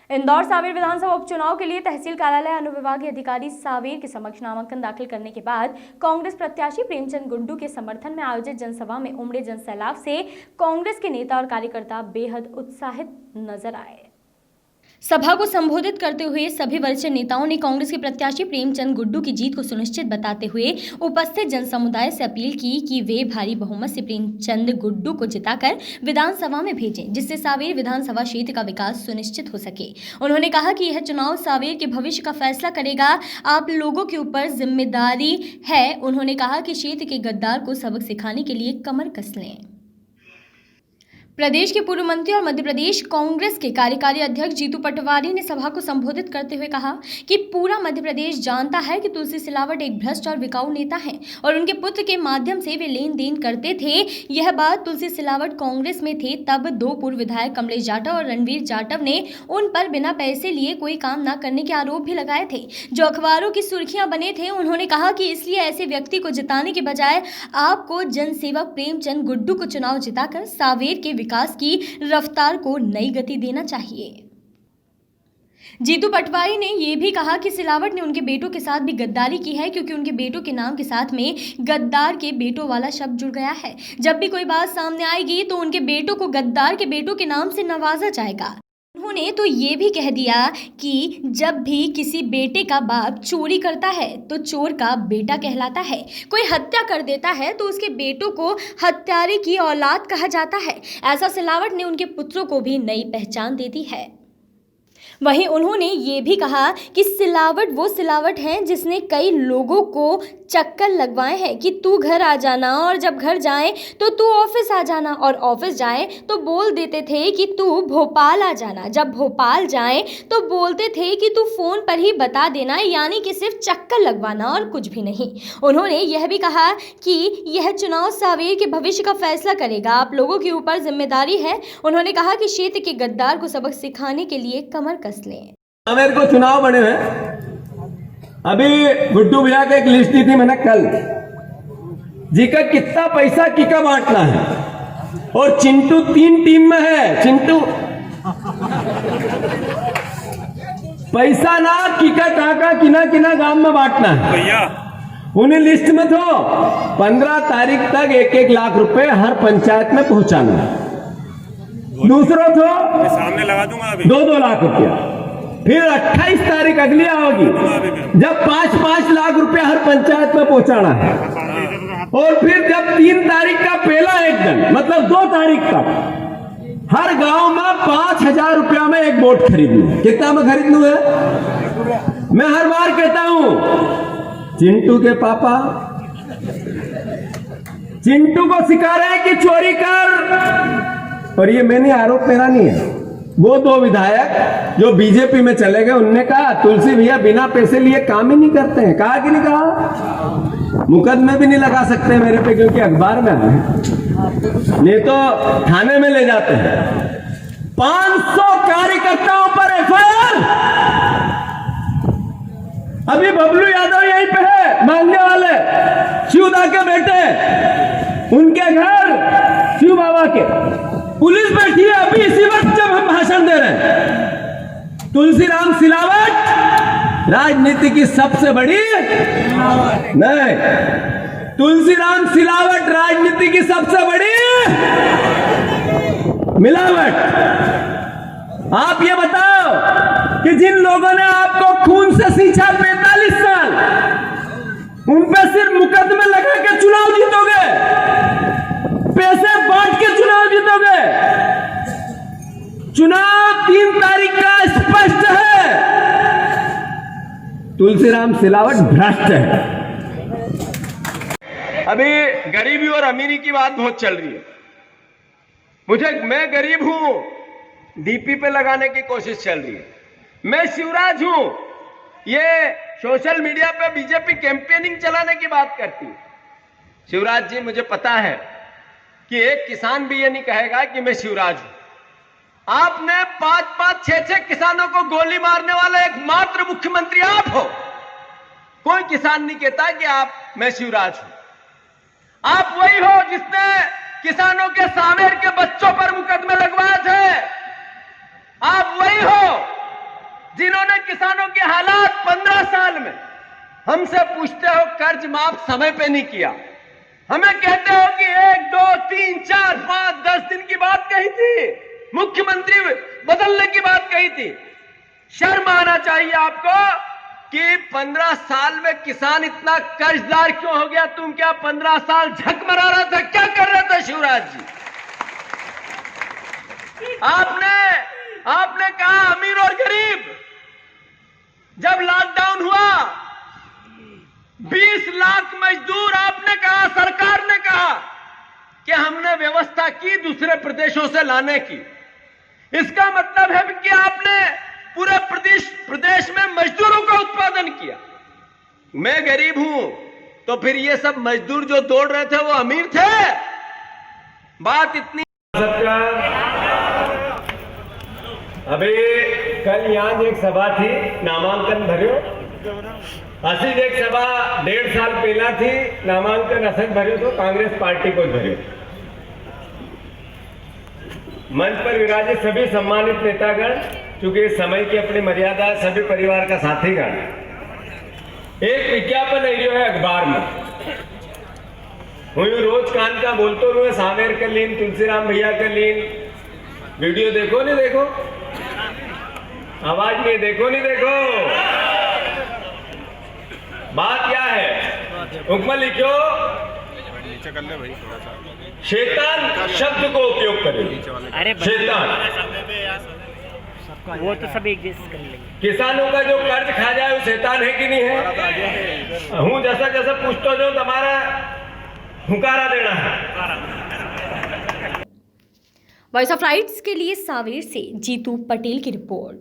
इंदौर सावेर विधानसभा उपचुनाव के लिए तहसील कार्यालय अनुविभागीय अधिकारी सावेर के समक्ष नामांकन दाखिल करने के बाद कांग्रेस प्रत्याशी प्रेमचंद गुड्डू के समर्थन में आयोजित जनसभा में उमड़े जनसैलाब से कांग्रेस के नेता और कार्यकर्ता बेहद उत्साहित नजर आए। सभा को संबोधित करते हुए सभी वरिष्ठ नेताओं ने कांग्रेस के प्रत्याशी प्रेमचंद गुड्डू की जीत को सुनिश्चित बताते हुए उपस्थित जनसमुदाय से अपील की कि वे भारी बहुमत से प्रेमचंद गुड्डू को जिताकर विधानसभा में भेजें, जिससे सावेर विधानसभा क्षेत्र का विकास सुनिश्चित हो सके। उन्होंने कहा कि यह चुनाव सावेर के भविष्य का फैसला करेगा, आप लोगों के ऊपर जिम्मेदारी है। उन्होंने कहा कि क्षेत्र के गद्दार को सबक सिखाने के लिए कमर कस लें। प्रदेश के पूर्व मंत्री और मध्य प्रदेश कांग्रेस के कार्यकारी अध्यक्ष जीतू पटवारी ने सभा को संबोधित करते हुए कहा कि पूरा मध्य प्रदेश जानता है कि तुलसी सिलावट एक भ्रष्ट और बिकाऊ नेता हैं और उनके पुत्र के माध्यम से वे लेन देन करते थे। यह बात तुलसी सिलावट कांग्रेस में थे तब 2 पूर्व विधायक कमलेश जाटव और रणवीर जाटव ने उन पर बिना पैसे लिए कोई काम न करने के आरोप भी लगाए थे, जो अखबारों की सुर्खियां बने थे। उन्होंने कहा कि इसलिए ऐसे व्यक्ति को जिताने के बजाय आपको जनसेवक प्रेमचंद गुड्डू को चुनाव जिताकर सावेर के विकास की रफ्तार को नई गति देना चाहिए। जीतू पटवारी ने यह भी कहा कि सिलावट ने उनके बेटों के साथ भी गद्दारी की है, क्योंकि उनके बेटों के नाम के साथ में गद्दार के बेटों वाला शब्द जुड़ गया है। जब भी कोई बात सामने आएगी तो उनके बेटों को गद्दार के बेटों के नाम से नवाजा जाएगा। उन्होंने तो ये भी कह दिया कि जब भी किसी बेटे का बाप चोरी करता है तो चोर का बेटा कहलाता है, कोई हत्या कर देता है तो उसके बेटों को हत्यारे की औलाद कहा जाता है। ऐसा सिलावट ने उनके पुत्रों को भी नई पहचान दे दी है। वहीं उन्होंने ये भी कहा कि सिलावट वो सिलावट है जिसने कई लोगों को चक्कर लगवाए हैं कि तू घर आ जाना और जब घर जाए तो तू ऑफिस आ जाना, और ऑफिस जाए तो बोल देते थे कि तू भोपाल आ जाना, जब भोपाल जाए तो बोलते थे कि तू फोन पर ही बता देना, यानी कि सिर्फ चक्कर लगवाना और कुछ भी नहीं। उन्होंने यह भी कहा कि यह चुनाव सावेर के भविष्य का फैसला करेगा, आप लोगों के ऊपर जिम्मेदारी है। उन्होंने कहा कि क्षेत्र के गद्दार को सबक सिखाने के लिए कमर कस लें। सावेर को चुनाव बने हैं। अभी गुड्डू भैया की एक लिस्ट दी थी मैंने कल, जी का कितना पैसा किका बांटना है, और चिंटू 3 टीम में है। चिंटू पैसा ना किका टाका किना किना गांव में बांटना है भैया। उन्हीं लिस्ट में तो 15 तारीख तक 1-1 लाख रुपए हर पंचायत में पहुंचाना है। दूसरों तो सामने लगा दूंगा अभी 2-2 लाख रुपया। फिर 28 तारीख अगली आओगी जब 5-5 लाख रुपया हर पंचायत में पहुंचाना है, और फिर जब 3 तारीख का पहला एक दिन मतलब 2 तारीख तक हर गांव में 5,000 रुपया में एक वोट खरीदनी। कितना में खरीदनू है? मैं हर बार कहता हूं चिंटू के पापा चिंटू को सिखा रहे हैं कि चोरी कर, और ये मैंने आरोप मेरा नहीं है। वो 2 विधायक जो बीजेपी में चले गए उनने कहा तुलसी भैया बिना पैसे लिए काम ही नहीं करते हैं। कहा कि नहीं कहा? मुकदमे भी नहीं लगा सकते मेरे पे क्योंकि अखबार में आए, नहीं तो थाने में ले जाते हैं। 500 कार्यकर्ताओं पर एफआईआर। अभी बबलू यादव यहीं पे है, मांगने वाले शिवदा के बेटे, उनके घर शिव बाबा के पुलिस बैठी है अभी इसी वक्त जब हम भाषण दे रहे हैं। तुलसीराम सिलावट राजनीति की सबसे बड़ी नहीं, तुलसीराम सिलावट राजनीति की सबसे बड़ी मिलावट। आप ये बताओ कि जिन लोगों ने आपको खून से सींचा 45 साल, उन पे सिर्फ मुकदमे लगा के चुनाव जीतोगे, पैसे बांट के चुनाव जीतोगे। चुनाव 3 तारीख का स्पष्ट है। तुलसीराम सिलावट भ्रष्ट है। अभी गरीबी और अमीरी की बात बहुत चल रही है। मैं गरीब हूं, डीपी पे लगाने की कोशिश चल रही है। मैं शिवराज हूं, ये सोशल मीडिया पे बीजेपी कैंपेनिंग चलाने की बात करती है। शिवराज जी, मुझे पता है कि एक किसान भी ये नहीं कहेगा कि मैं शिवराज हूं। आपने 5-5, 6-6 किसानों को गोली मारने वाला एकमात्र मुख्यमंत्री आप हो। कोई किसान नहीं कहता कि मैं शिवराज हूं। आप वही हो जिसने किसानों के सावेर के बच्चों पर मुकदमे लगवाए थे। आप वही हो हमसे पूछते हो कर्ज माफ समय पे नहीं किया, हमें कहते हो कि 1 2 3 4 5 10 दिन की बात कही थी, मुख्यमंत्री बदलने की बात कही थी। शर्म आना चाहिए आपको कि 15 साल में किसान इतना कर्जदार क्यों हो गया? तुम क्या 15 साल झक मरा रहा था? क्या कर रहा था शिवराज जी? आपने कहा अमीर और गरीब। जब लॉकडाउन हुआ 20 लाख मजदूर, आपने कहा, सरकार ने कहा कि हमने व्यवस्था की दूसरे प्रदेशों से लाने की। इसका मतलब है कि आपने पूरे प्रदेश में मजदूरों का उत्पादन किया। मैं गरीब हूं तो फिर ये सब मजदूर जो दौड़ रहे थे वो अमीर थे? बात इतनी। अभी कल यहाँ एक सभा थी, नामांकन भर्यो। असी एक सभा 1.5 साल पहला थी, नामांकन असज भर्यो तो कांग्रेस पार्टी को भर्यो। मंच पर विराजित सभी सम्मानित नेतागण, चूंकि समय की अपनी मर्यादा, सभी परिवार का साथीगण, एक विज्ञापन एरियो है अखबार में। हूँ रोज कान का बोलते हुए सावेर कर लीन, तुलसीराम भैया कर लीन, वीडियो देखो नहीं देखो, आवाज नहीं देखो नहीं देखो। बात क्या है? हुक्म लिखो, शैतान शब्द को उपयोग करें। शैतान वो तो सब एक जैसे कर लेंगे। किसानों का जो कर्ज खा जाए वो शैतान है कि नहीं है? हूँ जैसा जैसा पूछता जो तुम्हारा हुकारा देना है। वॉइस ऑफ राइट्स के लिए सावेर से जीतू पटेल की रिपोर्ट।